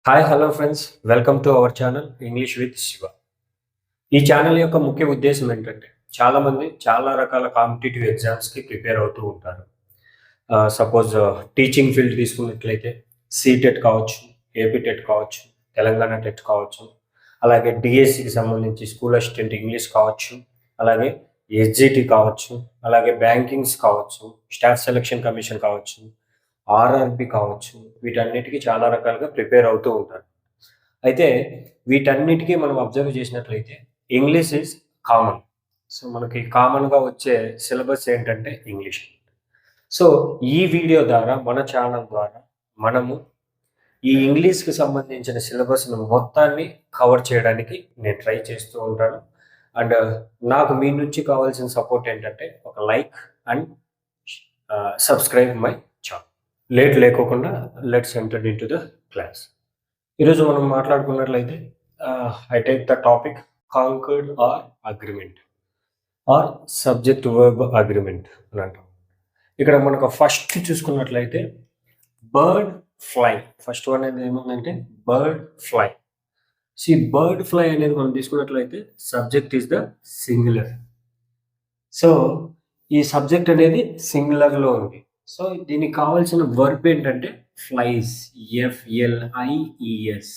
Hi hello friends, welcome to our channel English with Shiva. ఈ channel యొక్క ముఖ్య ఉద్దేశం ఏంటంటే చాలామంది చాలా రకాల కాంపిటేటివ్ ఎగ్జామ్స్కి ప్రిపేర్ అవుతూ ఉంటారు. సపోజ్ టీచింగ్ ఫీల్డ్ తీసుకున్నట్లయితే సీటెట్ కావచ్చు, ఏపీ టెట్ కావచ్చు, తెలంగాణ టెట్ కావచ్చు, అలాగే డిఎస్సికి సంబంధించి స్కూల్ అసిస్టెంట్ ఇంగ్లీష్ కావచ్చు, అలాగే ఎస్జిటి కావచ్చు, అలాగే బ్యాంకింగ్స్ కావచ్చు, స్టాఫ్ సెలక్షన్ కమిషన్ కావచ్చు, ఆర్ఆర్బి కావచ్చు. వీటన్నిటికీ చాలా రకాలుగా ప్రిపేర్ అవుతూ ఉంటారు. అయితే వీటన్నిటికీ మనం అబ్జర్వ్ చేసినట్లయితే ఇంగ్లీష్ ఈజ్ కామన్. సో మనకి కామన్గా వచ్చే సిలబస్ ఏంటంటే ఇంగ్లీష్. సో ఈ వీడియో ద్వారా మన ఛానల్ ద్వారా మనము ఈ ఇంగ్లీష్కి సంబంధించిన సిలబస్ను మొత్తాన్ని కవర్ చేయడానికి నేను ట్రై చేస్తూ ఉంటాను. అండ్ నాకు మీ నుంచి కావాల్సిన సపోర్ట్ ఏంటంటే ఒక like and subscribe my channel. Late లేకోకుండా let's enter into the class. ఈరోజు మనం మాట్లాడుకున్నట్లయితే I take the topic concord or agreement or subject verb agreement అని అంటాం. ఇక్కడ మనకు ఫస్ట్ చూసుకున్నట్లయితే బర్డ్ ఫ్లై. ఫస్ట్ వన్ అనేది ఏముందంటే బర్డ్ ఫ్లై. బర్డ్ ఫ్లై అనేది మనం తీసుకున్నట్లయితే subject is the singular. So ఈ సబ్జెక్ట్ అనేది సింగులర్లో ఉంది. సో దీనికి కావాల్సిన వర్బ్ ఏంటంటే ఫ్లైస్, FLIES.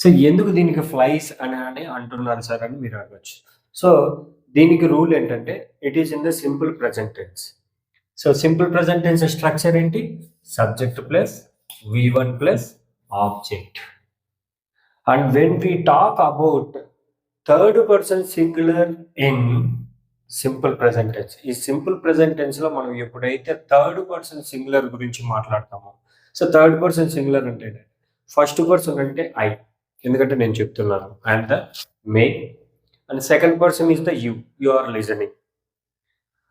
సో ఎందుకు దీనికి ఫ్లైస్ అని అంటున్నారు సార్ అని మీరు అడగచ్చు. సో దీనికి రూల్ ఏంటంటే it is in the simple present tense. So simple present tense structure ఏంటి? Subject plus V1 plus object. And when we talk about third person singular in simple present tense, ఈ simple present tense లో మనం ఎప్పుడైతే third person singular గురించి మాట్లాడతామో, so third person singular అంటే first person అంటే I, ఎందుకంటే నేను చెప్తున్నాను and the me, and second person is the you are listening,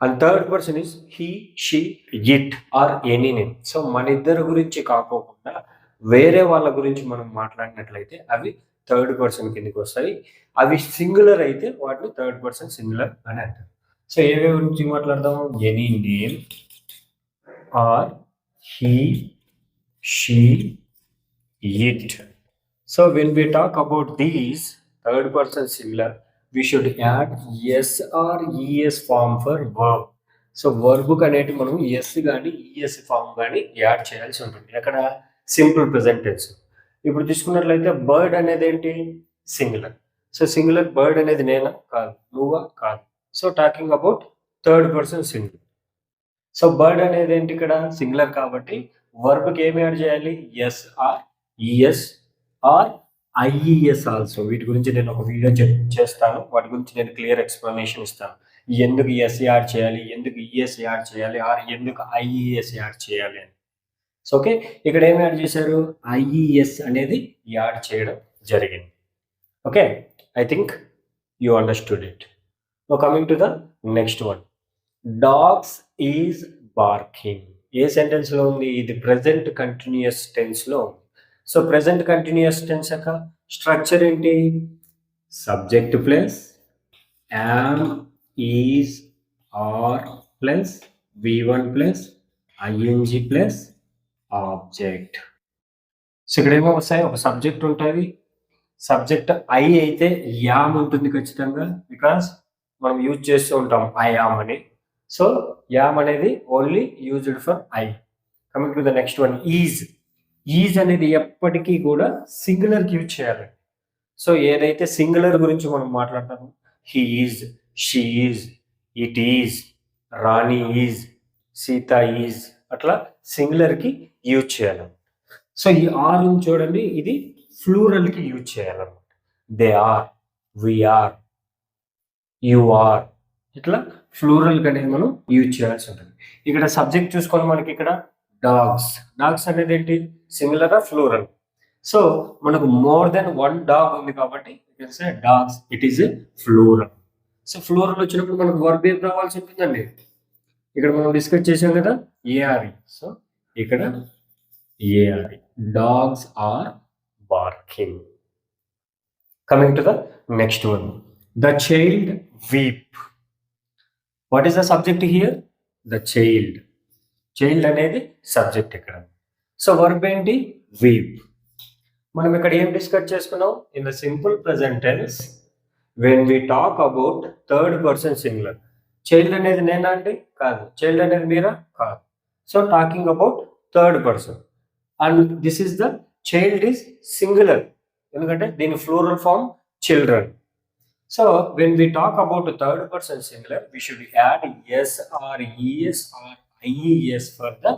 and third person is he, she, it or any name. So మన ఇద్దరి గురించి కాకోకుండా వేరే వాళ్ళ గురించి మనం మాట్లాడినట్లయితే అవి థర్డ్ పర్సన్ కిందకి వస్తాయి. అవి సింగులర్ అయితే వాటిని థర్డ్ పర్సన్ సింగులర్ అని అంటారు. సో ఏవేవి గురించి మాట్లాడదాము? Any name are he, she, it. So when we talk about these third person singular, we should add S or ES form for verb. So verb అనేటి మనం yes కానీ ES form కానీ add చేయాల్సి ఉంటుంది. అక్కడ సింపుల్ ప్రెజెంట్ టెన్స్. ఇప్పుడు తీసుకున్నట్లయితే bird అనేది ఏంటి? సింగులర్. సో సింగులర్ బర్డ్ అనేది నేనా? కాదు. నువ్వా? కాదు. So talking about third person singular. So bird అనేది ఏంటి? ఇక్కడ సింగులర్ కాబట్టి వర్బ్కి ఏమి యాడ్ చేయాలి? S or ES or IES also. వీటి గురించి నేను ఒక వీడియో చేస్తాను, వాటి గురించి నేను క్లియర్ ఎక్స్ప్లెనేషన్ ఇస్తాను. ఎందుకు ఎస్ యాడ్ చేయాలి, ఎందుకు ఈఎస్ యాడ్ చేయాలి, ఆర్ ఎందుకు ఐఈఎస్ యాడ్ చేయాలి అని. సో ఓకే, ఇక్కడ ఏం యాడ్ చేశారు? ఐఈఎస్ అనేది యాడ్ చేయడం జరిగింది. Okay, I think you understood it. Now coming to the next one, dogs is barking. ఏ సెంటెన్స్లో ఉంది? ఇది ప్రెజెంట్ కంటిన్యూయస్ టెన్స్లో ఉంది. సో ప్రెజెంట్ కంటిన్యూయస్ టెన్స్ యొక్క స్ట్రక్చర్ ఏంటి? Subject plus am, is, are plus V1 plus ING plus object. So ఇక్కడ ఏమో వస్తాయి? ఒక సబ్జెక్ట్ ఉంటుంది. సబ్జెక్ట్ ఐ అయితే యామ్ ఉంటుంది ఖచ్చితంగా, బికాస్ మనం యూజ్ చేస్తూ ఉంటాం ఐ యామ్ అని. సో యామ్ అనేది only used for I. Coming to the next one, is. Is అనేది ఎప్పటికీ కూడా సింగులర్కి యూజ్ చేయాలి. సో ఏదైతే సింగులర్ గురించి మనం మాట్లాడతామో, he is, she is, it is, Rani is, Sita is, అట్లా సింగులర్కి యూజ్ చేయాలి. సో ఈ ఆర్ చూడండి, ఇది ఫ్లూరల్కి యూజ్ చేయాలన్నమాట. They are, we are, you are, ఇట్లా ఫ్లూరల్కి అనేది మనం యూజ్ చేయాల్సి ఉంటుంది. ఇక్కడ సబ్జెక్ట్ చూసుకొని మనకి ఇక్కడ డాగ్స్. డాగ్స్ అనేది ఏంటి? Singular plural? సో మనకు మోర్ దెన్ వన్ డాగ్ ఉంది కాబట్టి dogs, it is a plural. So plural వచ్చినప్పుడు మనకు వర్బ్ ఏం రావాల్సి ఉంటుందండి? ఇక్కడ మనం డిస్కస్ చేసాం కదా, ఏఆర్ఈ. సో ఇక్కడ A R E, dogs are barking. Coming to the next one, the child weep. What is the subject here? The child. Child అనేది సబ్జెక్ట్ ఇక్కడ. సో వర్బ్ ఏంటి? వీప్. మనం ఇక్కడ ఏం డిస్కస్ చేసుకున్నాం? In the simple present tense when we talk about third person singular. Child అనేది నేనా అండి? కాదు. చైల్డ్ అనేది మీరా? కాదు. So talking about third person and this is the child is singular, ఎందుకంటే దీని plural form children. So when we talk about third person singular we should add S or ES or IES for the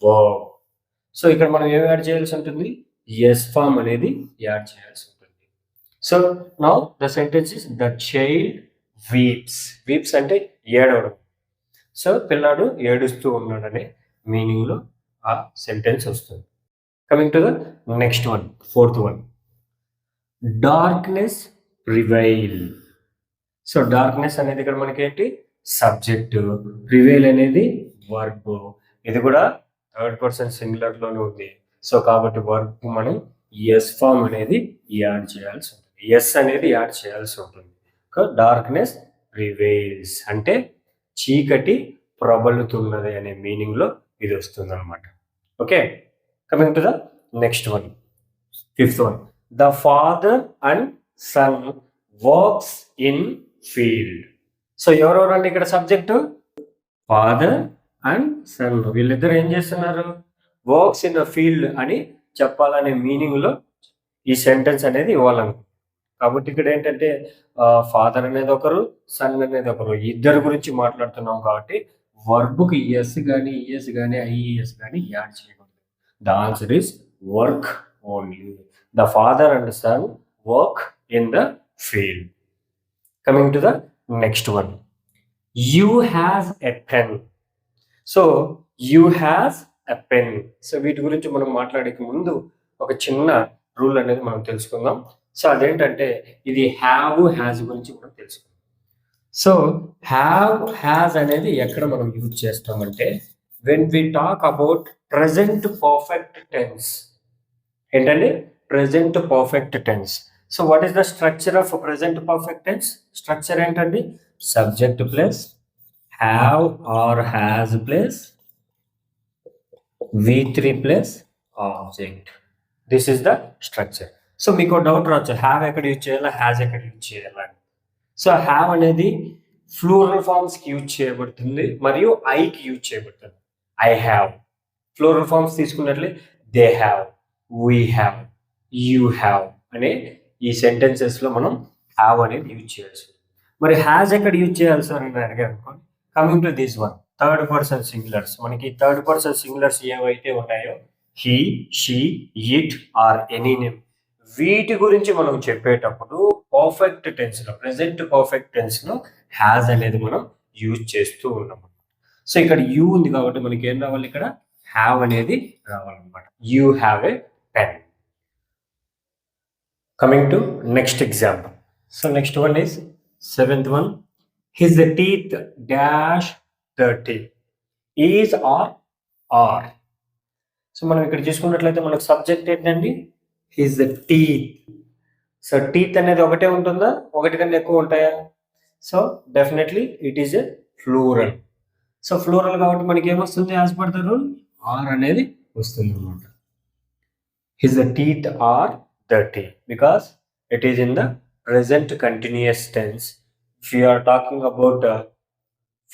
verb. సో ఇక్కడ మనం ఏం add చేయాల్సి ఉంటుంది? Yes form అనేది add చేయాల్సి ఉంటుంది. So now the sentence is the child weeps. Weeps అంటే ఏడవడం. సో పిల్లాడు ఏడుస్తూ ఉన్నాడనే మీనింగ్ లో ఆ సెంటెన్స్ వస్తుంది. Coming to the next one, fourth one, darkness prevail. So darkness అనేది ఇక్కడ మనకి ఏంటి? సబ్జెక్ట్. ప్రివైల్ అనేది వర్బ్. ఇది కూడా థర్డ్ పర్సన్ సింగులర్ లోనే ఉంది. సో కాబట్టి వర్బ్ మనం ఎస్ ఫామ్ అనేది యాడ్ చేయాల్సి ఉంటుంది. ఎస్ అనేది యాడ్ చేయాల్సి ఉంటుంది. డార్క్నెస్ ప్రివైల్స్ అంటే చీకటి ప్రబలుతున్నది అనే మీనింగ్ లో ఇది వస్తుంది అనమాట. Okay, coming to the next one, fifth one, the father and son works in field. So ఎవరెవరండి ఇక్కడ సబ్జెక్టు? Father and sun. వీళ్ళిద్దరు ఏం చేస్తున్నారు? వర్క్స్ ఇన్ అ ఫీల్డ్ అని చెప్పాలనే మీనింగ్ లో ఈ సెంటెన్స్ అనేది ఇవ్వాలను. కాబట్టి ఇక్కడ ఏంటంటే ఫాదర్ అనేది ఒకరు, సన్ అనేది ఒకరు, ఇద్దరు గురించి మాట్లాడుతున్నాం కాబట్టి వర్బ్కి ఎస్ కానీ ఈఎస్ కానీ ఐఈఎస్ కానీ యాడ్ చేయకూడదు. The answer is work only. The father and son work in the field. Coming to the next one, you have a pen. So you have a pen. So వీటి గురించి మనం మాట్లాడే ముందు ఒక చిన్న రూల్ అనేది మనం తెలుసుకుందాం. సో అదేంటంటే ఇది హ్యావ్ హ్యాజ్ గురించి మనం తెలుసుకుందాం. సో హ్యావ్ హ్యాజ్ అనేది ఎక్కడ మనం యూజ్ చేస్తామంటే when we talk about present perfect tense. ఏంటంటే present perfect tense. So what is the structure of present perfect tense? Structure ఏంటండి? Subject plus have or has plus V3 plus object. This is the structure. So మీకు doubt రావచ్చు, have ఎక్కడ use చేయాలా, has ఎక్కడ use చేయాలని. So have అనేది plural forms కి use చేయబడుతుంది మరియు ఐకి యూజ్ చేయబడుతుంది. I have. ఫ్లూరల్ ఫార్మ్స్ తీసుకున్నట్లే they have, we have, you have అనే ఈ సెంటెన్సెస్ లో మనం హ్యావ్ అనేది యూజ్ చేయాల్సి. మరి హ్యాజ్ ఎక్కడ యూజ్ చేయాల్సి అని అడిగారు అనుకోండి. Coming to this one, third person singulars. మనకి థర్డ్ పర్సన్ సింగులర్స్ ఏవైతే ఉన్నాయో he, she, it or any name, వీటి గురించి మనం చెప్పేటప్పుడు పర్ఫెక్ట్ టెన్స్ లో, ప్రెసెంట్ పర్ఫెక్ట్ టెన్స్ లో హ్యాజ్ అనేది మనం యూజ్ చేస్తూ ఉన్నాం. సో ఇక్కడ యూ ఉంది కాబట్టి మనకి ఏం రావాలి? ఇక్కడ హ్యావ్ అనేది రావాలన్నమాట. You have a pen. Coming to next example. So next one is seventh one, his teeth dash 30. Is are. So మనం ఇక్కడ చూసుకున్నట్లయితే మనకు సబ్జెక్ట్ ఏంటండి? His teeth. సో టీత్ అనేది ఒకటే ఉంటుందా, ఒకటి కన్నా ఎక్కువ ఉంటాయా? So definitely it is a plural. So plural కాబట్టి మనకి ఏమొస్తుంది? As per the rule are అనేది వస్తుంది అనమాట. His teeth are 30 because it is in the present continuous tense. If you are talking about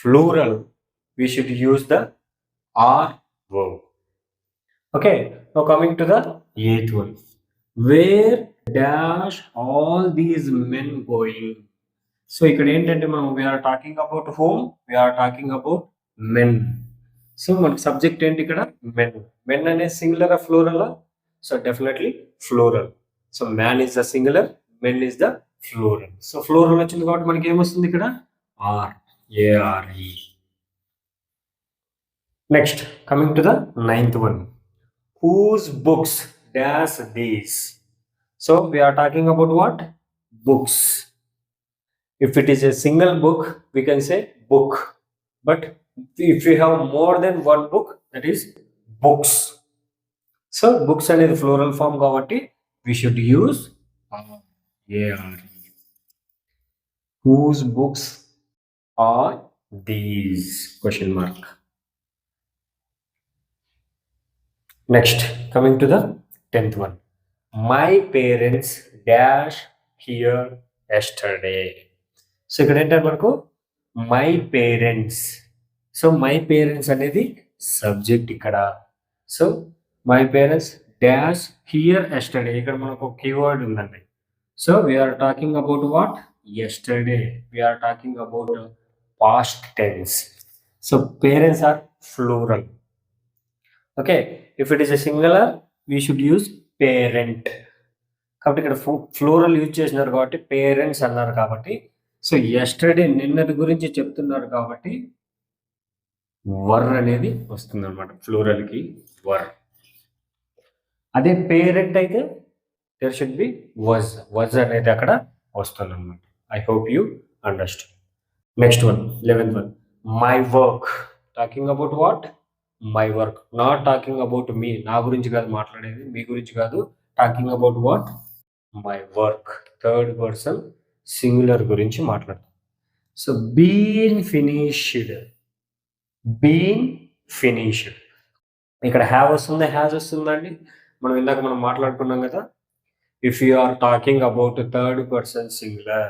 plural we should use the are verb. Okay, now coming to the eighth one, where dash all these men going. So ఇక్కడ ఏంటంటే మనం we are talking about whom? We are talking about men. So మనకి subject ఏంటి ఇక్కడ? men. men అనే singular plural? So definitely plural. So man is the singular, men is the plural. So plural వచ్చింది కాబట్టి మనకి ఏమొస్తుంది ఇక్కడ? Are, ARE. Next, coming to the ninth one, whose books dash these. So we are talking about what? Books. If it is a single book, we can say book. But if we have more than one book, that is books. So books and the plural form kabatti we should use ARE. Whose books are these? Question mark. Next, coming to the 10th one, my parents dash here yesterday. So ఇక్కడ ఏంటంటే మనకు my parents. So my parents అనేది subject ఇక్కడ. So my parents dash here yesterday, ఇక్కడ మనకు ఒక keyword ఉందండి. So we're talking about what? Yesterday. We're talking about past tense. So parents are plural. Okay, if it is a singular we should use parent. కాబట్టి ఇక్కడ plural use చేసినారు కాబట్టి parents అన్నారు కాబట్టి, సో ఎస్టర్డే నిన్నటి గురించి చెప్తున్నారు కాబట్టి వర్ అనేది వస్తుంది అనమాట, ఫ్లూరల్కి వర్. అదే పేరెంట్ అయితే దెర్ షుడ్ బి వజ్ అనేది అక్కడ వస్తుంది అనమాట. I hope you understand. Next one, 11th one, my work. Talking about what? My work. Not talking about me, నా గురించి కాదు మాట్లాడేది, మీ గురించి కాదు. Talking about what? My work. Third person singular గురించి మాట్లాడతాం. So been finished. Been finished. ఇక్కడ హ్యావ్ వస్తుంది, హ్యాజ్ వస్తుందండి. మనం ఇందాక మనం మాట్లాడుకున్నాం కదా, if you are talking about third person singular,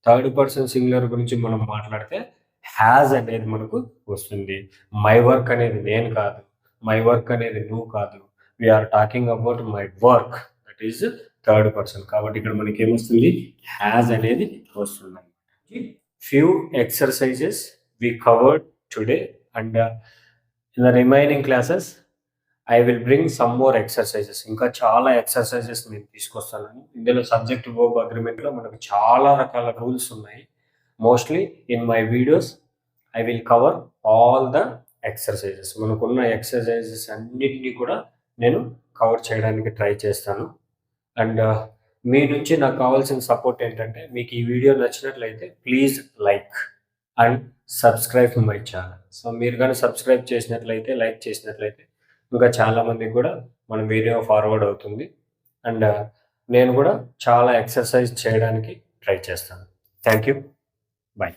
third person singular గురించి మనం మాట్లాడితే హ్యాజ్ అనేది మనకు వస్తుంది. మై వర్క్ అనేది నేను కాదు, మై వర్క్ అనేది నువ్వు కాదు. We're talking about my work, that is third person. కాబట్టి ఇక్కడ మనకి ఏమొస్తుంది? హ్యాజ్ అనేది వస్తుంది. Few exercises we covered today, and in the remaining classes I will bring some more exercises. ఇంకా చాలా ఎక్సర్సైజెస్ నేను తీసుకొస్తాను. ఇందులో సబ్జెక్ట్ వర్బ్ అగ్రిమెంట్లో మనకు చాలా రకాల రూల్స్ ఉన్నాయి. Mostly in my videos I will cover all the exercises. మనకున్న ఎక్సర్సైజెస్ అన్నిటినీ కూడా నేను కవర్ చేయడానికి ట్రై చేస్తాను. అండ్ మీ నుంచి నాకు కావాల్సిన సపోర్ట్ ఏంటంటే, మీకు ఈ వీడియో నచ్చినట్లయితే please like and subscribe to my channel. So మీరు కానీ సబ్స్క్రైబ్ చేసినట్లయితే, లైక్ చేసినట్లయితే ఇంకా చాలామందికి కూడా మన వీడియో ఫార్వర్డ్ అవుతుంది. అండ్ నేను కూడా చాలా ఎక్సర్సైజ్ చేయడానికి ట్రై చేస్తాను. Thank you. బాయ్.